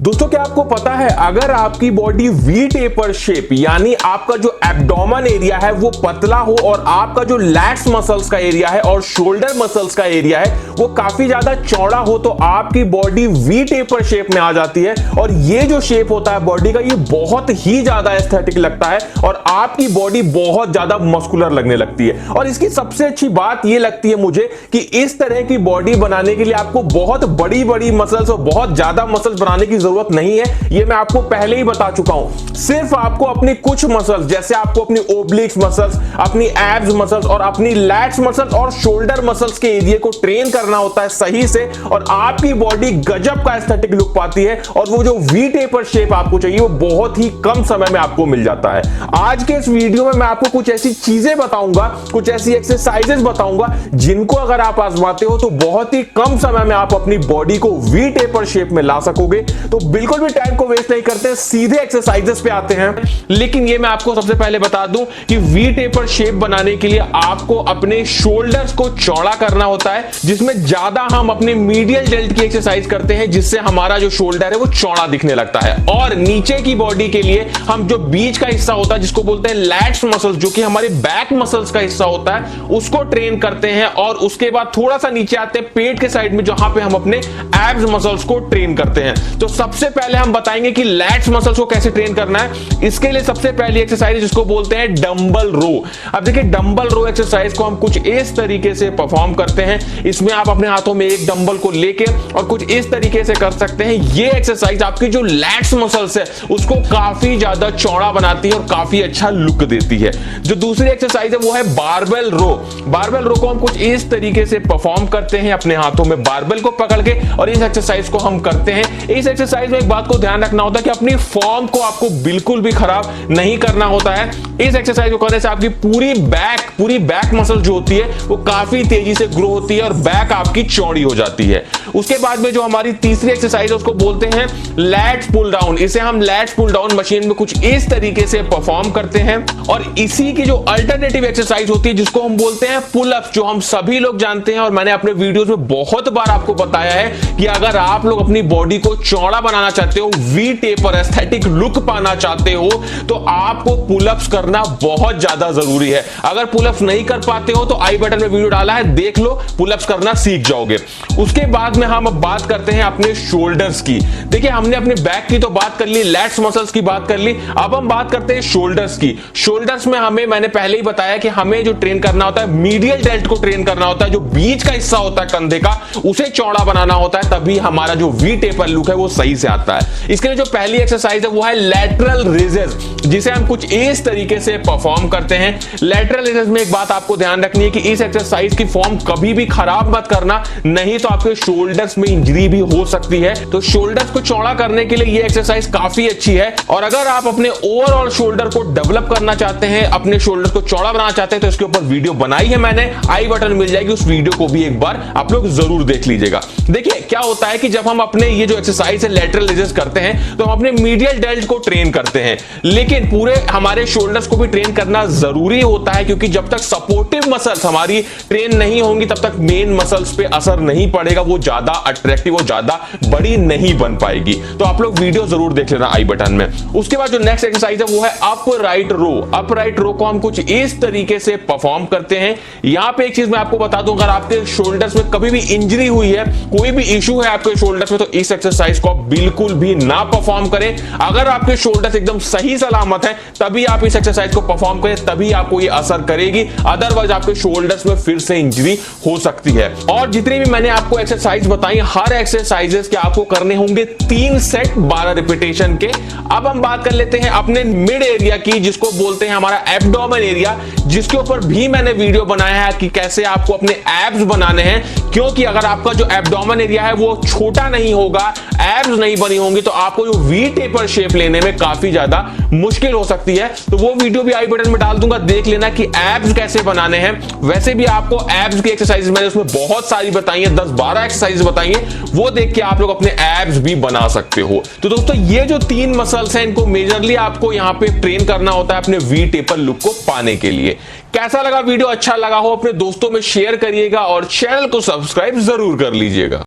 दोस्तों क्या आपको पता है, अगर आपकी बॉडी वी टेपर शेप यानी आपका जो एब्डोमेन एरिया है वो पतला हो और आपका जो लैट्स मसल्स का एरिया है और शोल्डर मसल्स का एरिया है वो काफी ज्यादा चौड़ा हो, तो आपकी बॉडी वी टेपर शेप में आ जाती है। और ये जो शेप होता है बॉडी का, ये बहुत ही ज्यादा एस्थेटिक लगता है और आपकी बॉडी बहुत ज्यादा मस्कुलर लगने लगती है। और इसकी सबसे अच्छी बात ये लगती है मुझे कि इस तरह की बॉडी बनाने के लिए आपको बहुत बड़ी बड़ी मसल्स और बहुत ज्यादा मसल्स बनाने की जरूरत नहीं है। ये मैं आपको पहले ही बता चुका हूं। सिर्फ आपको अपनी कुछ मसल्स, जैसे आपको अपनी ओब्लिक्स मसल्स, अपनी एब्स मसल्स और अपनी लैट्स मसल्स और शोल्डर मसल्स के एरिया को ट्रेन करना होता है सही से, और आपकी बॉडी गजब का एस्थेटिक लुक पाती है। और वो जो वी टेपर शेप आपको चाहिए वो बहुत ही कम समय में आपको मिल जाता है। आज के इस वीडियो में मैं आपको कुछ ऐसी चीजें बताऊंगा, कुछ ऐसी एक्सरसाइजेस बताऊंगा जिनको अगर आप आजमाते हो तो बहुत ही कम समय में आप अपनी बॉडी को वी टेपर शेप में ला सकोगे। तो बिल्कुल भी टाइम को वेस्ट नहीं करते, सीधे एक्सरसाइजेस पे आते हैं। लेकिन ये मैं आपको सबसे पहले बता दूं कि वी टेपर शेप बनाने के लिए आपको अपने शोल्डर्स को चौड़ा करना होता है, जिसमें ज्यादा हम अपने मीडियल डेल्ट की एक्सरसाइज करते हैं, जिससे हमारा जो शोल्डर है वो चौड़ा दिखने लगता है। और नीचे की बॉडी के लिए हम जो बीच का हिस्सा होता है जिसको बोलते हैं लैट्स मसल्स, जो कि हमारे बैक मसल्स का हिस्सा होता है, उसको ट्रेन करते हैं। और उसके बाद थोड़ा सा नीचे आते हैं पेट के साइड में, जहां पे हम अपने एब्स मसल्स को ट्रेन करते हैं। तो सबसे पहले हम बताएंगे कि लैट्स मसल्स को कैसे ट्रेन करना है। इसके लिए सबसे पहली एक्सरसाइज जिसको बोलते हैं डंबल रो। अब देखिए, डंबल रो एक्सरसाइज को हम कुछ इस तरीके से परफॉर्म करते हैं। इसमें आप अपने हाथों में एक डंबल को लेके और कुछ इस तरीके से कर सकते हैं। ये एक्सरसाइज आपकी जो लैट्स मसल्स है उसको काफी ज्यादा चौड़ा बनाती है और काफी अच्छा लुक देती है। जो दूसरी एक्सरसाइज है वो है बारबेल रो। बारबेल रो को हम कुछ इस तरीके से परफॉर्म करते हैं, अपने हाथों में बारबेल को पकड़ के, और इस एक्सरसाइज को हम करते हैं। इस एक्सरसाइज में एक बात को ध्यान रखना होता है कि अपनी फॉर्म को आपको बिल्कुल भी खराब नहीं करना होता है। इस एक्सरसाइज को करने से आपकी पूरी बैक मसल जो होती है वो काफी तेजी से ग्रो होती है और बैक आपकी चौड़ी हो जाती है। उसके बाद में जो हमारी तीसरी एक्सरसाइज है उसको बोलते हैं लैट्स पुल डाउन। इसे हम लैट्स पुल डाउन मशीन में कुछ इस तरीके से परफॉर्म करते हैं। और इसी की जो अल्टरनेटिव एक्सरसाइज होती है जिसको हम बोलते हैं पुल अप, जो हम सभी लोग जानते हैं और मैंने अपने वीडियोस में बहुत बार आपको बताया है कि अगर आप लोग अपनी बॉडी को चौड़ा बनाना चाहते हो, वी टेपर एस्थेटिक लुक पाना चाहते हो, तो आपको पुलअप्स करना बहुत ज्यादा जरूरी है। अगर पुलअप्स नहीं कर पाते हो तो आई बटन में वीडियो डाला है, देख लो, पुलअप्स करना सीख जाओगे। उसके बाद में हम अब बात करते हैं अपने शोल्डर्स की। देखिए, हमने अपने बैक की तो बात कर ली, लैट्स मसल्स की बात कर ली, अब हम बात करते हैं शोल्डर्स की। शोल्डर्स में मैंने पहले ही बताया कि हमें जो ट्रेन करना होता है, मीडियल डेल्ट को ट्रेन करना होता है। जो बीच का हिस्सा होता है कंधे का, उसे चौड़ा बनाना होता है, तभी हमारा जो वी टेपर लुक है वो सही से आता है। इसके लिए जो पहली एक्सरसाइज है वो है लैटरल रेजेस, जिसे हम कुछ इस तरीके से परफॉर्म करते हैं। लैटरल रेजेस में एक बात आपको ध्यान रखनी है कि इस एक्सरसाइज की फॉर्म कभी भी खराब मत करना, नहीं तो आपके शोल्डर्स में इंजरी भी हो सकती है। तो शोल्डर्स को चौड़ा करने के लिए ये एक्सरसाइज काफी अच्छी है। और अगर आप अपने ओवरऑल शोल्डर को डेवलप करना चाहते हैं, अपने शोल्डर को चौड़ा बनाना चाहते हैं, तो इसके ऊपर वीडियो बनाई है मैंने, आई बटन मिल जाएगी, उस वीडियो को भी एक बार आप लोग जरूर देख लीजिएगा। देखिए क्या होता है कि जब हम अपने ये जो एक्सरसाइज है लैटरल रेजेस करते हैं तो हम अपने मीडियल डेल्ट को ट्रेन करते हैं, लेकिन पूरे हमारे शोल्डर्स को भी ट्रेन करना जरूरी होता है, क्योंकि जब तक सपोर्टिव मसल्स हमारी ट्रेन नहीं होंगी तब तक मेन मसल्स पे असर नहीं पड़ेगा, वो ज्यादा अट्रैक्टिव और ज्यादा बड़ी नहीं बन पाएगी। तो आप लोग वीडियो जरूर देख लेना आई बटन में। उसके बाद जो नेक्स्ट एक्सरसाइज है वो है अप राइट रो। अप राइट रो को हम कुछ इस तरीके से परफॉर्म करते हैं। यहां पे एक चीज मैं आपको बता दूं, अगर आपके शोल्डर्स में कभी भी इंजरी हुई है, कोई भी इशू है आपके शोल्डर्स में, तो इस एक्सरसाइज को आप बिल्कुल भी ना परफॉर्म करें। अगर आपके शोल्डर्स एकदम सही सलामत है तभी आप इस एक्सरसाइज को परफॉर्म करें, तभी आपको ये असर करेगी, अदरवाइज आपके शोल्डर्स में फिर से इंजरी हो सकती है। और जितनी भी मैंने आपको एक्सरसाइज बताई, हर एक्सरसाइजेस के आपको करने होंगे 3 सेट 12 रिपीटेशन के। अब हम बात कर लेते हैं अपने मिड एरिया की, जिसको बोलते हैं हमारा एब्डोमेन एरिया, जिसके ऊपर भी मैंने वीडियो बनाया है कि कैसे आपको अपने एब्स बनाने हैं। क्योंकि अगर आपका जो एब्डोमेन एरिया है वो छोटा नहीं होगा, एब्स नहीं बनी होंगी, तो आपको जो वी टेपर शेप लेने में काफी ज्यादा मुश्किल हो सकती है। तो वो वीडियो भी आई बटन में डाल दूंगा, देख लेना कि एब्स कैसे बनाने हैं। वैसे भी आपको एब्स की एक्सरसाइज मैंने उसमें बहुत सारी बताई है, 10-12 एक्सरसाइज बताई है, वो देख के आप लोग अपने एब्स भी बना सकते हो। तो दोस्तों ये जो 3 मसल्स हैं इनको मेजरली आपको यहां पे ट्रेन करना होता है अपने वी टेपर लुक को पाने के लिए। कैसा लगा वीडियो? अच्छा लगा हो अपने दोस्तों में शेयर करिएगा और चैनल को सब्सक्राइब जरूर कर लीजिएगा।